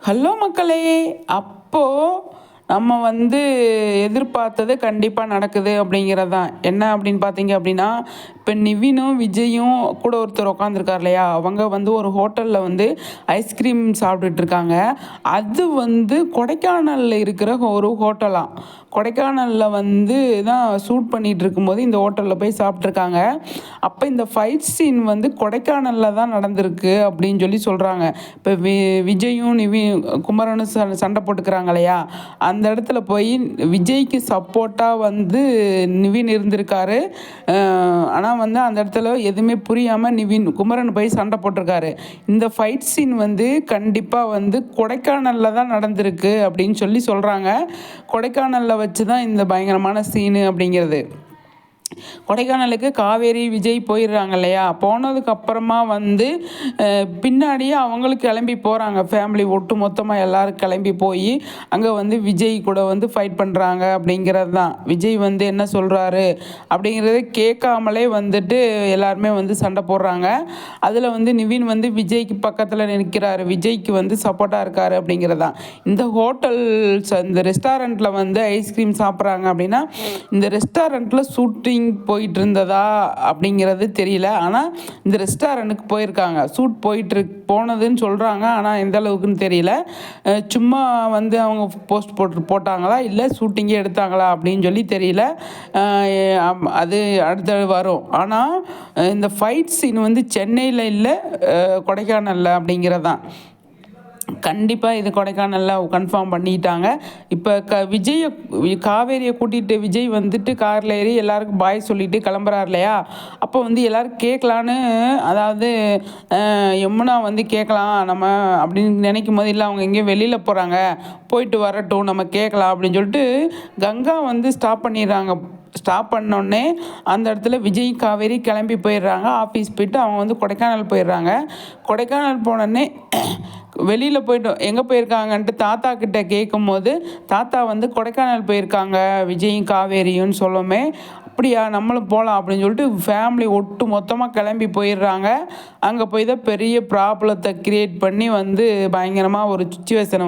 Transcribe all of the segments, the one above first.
Hello மக்களே! நம்ம எதிர்பார்த்தது கண்டிப்பாக நடக்குது அப்படிங்கிறது தான். என்ன அப்படின்னு பார்த்தீங்க அப்படின்னா, இப்போ நிவினும் விஜயும் கூட ஒருத்தர் உட்காந்துருக்கார் இல்லையா, அவங்க ஒரு ஹோட்டலில் ஐஸ்கிரீம் சாப்பிட்டுட்ருக்காங்க. அது கொடைக்கானலில் இருக்கிற ஒரு ஹோட்டலாம். கொடைக்கானலில் தான் ஷூட் பண்ணிகிட்டு இருக்கும்போது இந்த ஹோட்டலில் போய் சாப்பிட்ருக்காங்க. அப்போ இந்த ஃபைட் சீன் கொடைக்கானலில் தான் நடந்திருக்கு அப்படின்னு சொல்லி சொல்கிறாங்க. இப்போ விஜயும் குமரனும் சண்டை போட்டுக்கிறாங்க இல்லையா, அந்த இடத்துல போய் விஜய்க்கு சப்போர்ட்டாக நிவின் இருந்திருக்காரு. ஆனால் அந்த இடத்துல எதுவுமே புரியாமல் குமரன் போய் சண்டை போட்டிருக்காரு. இந்த ஃபைட் சீன் கண்டிப்பாக கொடைக்கானலில் தான் நடந்திருக்கு அப்படின்னு சொல்லி சொல்கிறாங்க. கொடைக்கானலில் வச்சு தான் இந்த பயங்கரமான சீனு அப்படிங்கிறது. கொடைக்கானலுக்கு காவேரி விஜய் போயிடுறாங்க இல்லையா, போனதுக்கப்புறமா பின்னாடியே அவங்களுக்கு கிளம்பி போகிறாங்க. ஃபேமிலி ஒட்டு மொத்தமாக எல்லோரும் கிளம்பி போய் அங்கே விஜய் கூட ஃபைட் பண்ணுறாங்க அப்படிங்கிறது தான். விஜய் என்ன சொல்கிறாரு அப்படிங்கிறத கேட்காமலே எல்லாருமே சண்டை போடுறாங்க. அதில் நிவின் விஜய்க்கு பக்கத்தில் நிற்கிறாரு, விஜய்க்கு சப்போர்ட்டாக இருக்கார் அப்படிங்கிறது தான். இந்த ஹோட்டல்ஸ் இந்த ரெஸ்டாரண்ட்டில் ஐஸ்கிரீம் சாப்பிட்றாங்க அப்படின்னா, இந்த ரெஸ்டாரண்ட்டில் ஷூட்டிங் போயிட்டு இருந்ததா அப்படிங்கிறது தெரியல. ஆனால் இந்த ரெஸ்டாரண்ட்டுக்கு போயிருக்காங்க, ஷூட் போனதுன்னு சொல்கிறாங்க. ஆனால் எந்த அளவுக்குன்னு தெரியல. சும்மா அவங்க போஸ்ட் போட்டாங்களா இல்லை ஷூட்டிங்கே எடுத்தாங்களா அப்படின்னு சொல்லி தெரியல. அது அடுத்த வரும். ஆனால் இந்த ஃபைட் சீன் சென்னையில் இல்லை, கொடைக்கானலில் அப்படிங்கிறதான். கண்டிப்பாக இது கொடைக்கானலில் கன்ஃபார்ம் பண்ணிட்டாங்க. இப்போ காவேரியை கூட்டிகிட்டு விஜய் காரில் ஏறி எல்லாருக்கும் பாய் சொல்லிட்டு கிளம்புறாரு இல்லையா, அப்போ எல்லோரும் கேட்கலான்னு, அதாவது யமுனா கேட்கலாம் நம்ம அப்படின்னு நினைக்கும் போது, இல்லை அவங்க எங்கேயும் வெளியில் போகிறாங்க, போயிட்டு வரட்டும் நம்ம கேட்கலாம் அப்படின்னு சொல்லிட்டு கங்கா ஸ்டாப் பண்ணிடுறாங்க. ஸ்டாப் பண்ணோடனே அந்த இடத்துல விஜய் காவேரி கிளம்பி போயிடுறாங்க. ஆஃபீஸ் போயிட்டு அவங்க கொடைக்கானல் போயிடுறாங்க. கொடைக்கானல் போனோடனே வெளியில் போய்ட்டோம், எங்கே போயிருக்காங்கன்ட்டு தாத்தா கிட்டே கேட்கும் போது, தாத்தா கொடைக்கானல் போயிருக்காங்க விஜயும் காவேரியும் சொல்லவுமே, அப்படியா நம்மளும் போகலாம் அப்படின்னு சொல்லிட்டு ஃபேமிலி ஒட்டு மொத்தமாக கிளம்பி போயிடுறாங்க. அங்கே போய் தான் பெரிய ப்ராப்ளத்தை க்ரியேட் பண்ணி பயங்கரமாக ஒரு சுச்சுவேஷனை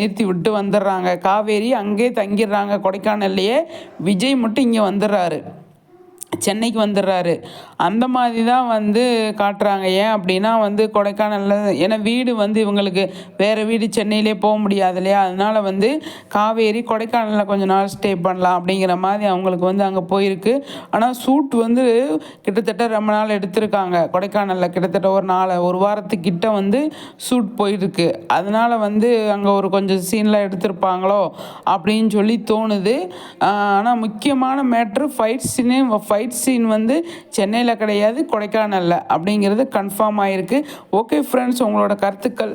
நிறுத்தி விட்டு வந்துடுறாங்க. காவேரி அங்கேயே தங்கிடுறாங்க கொடைக்கானல்லையே, விஜய் மட்டும் இங்கே வந்துடுறாரு, சென்னைக்கு வந்துடுறாரு. அந்த மாதிரி தான் காட்டுறாங்க. ஏன் அப்படின்னா கொடைக்கானலில், ஏன்னா வீடு இவங்களுக்கு வேறு வீடு சென்னையிலே போக முடியாது இல்லையா, அதனால் காவேரி கொடைக்கானலில் கொஞ்சம் நாள் ஸ்டே பண்ணலாம் அப்படிங்கிற மாதிரி அவங்களுக்கு அங்கே போயிருக்கு. ஆனால் ஷூட் கிட்டத்தட்ட ரொம்ப நாள் எடுத்திருக்காங்க கொடைக்கானலில். கிட்டத்தட்ட ஒரு வாரத்துக்கிட்ட ஷூட் போயிருக்கு. அதனால் அங்கே ஒரு கொஞ்சம் சீன்லாம் எடுத்திருப்பாங்களோ அப்படின்னு சொல்லி தோணுது. ஆனால் முக்கியமான மேட்ரு ஃபைட் சீன் சென்னையில் கிடையாது, கொடைக்கானலில் அப்படிங்கிறது கன்ஃபார்ம் ஆகிருக்கு. ஓகே ஃப்ரெண்ட்ஸ், உங்களோட கருத்துக்கள்.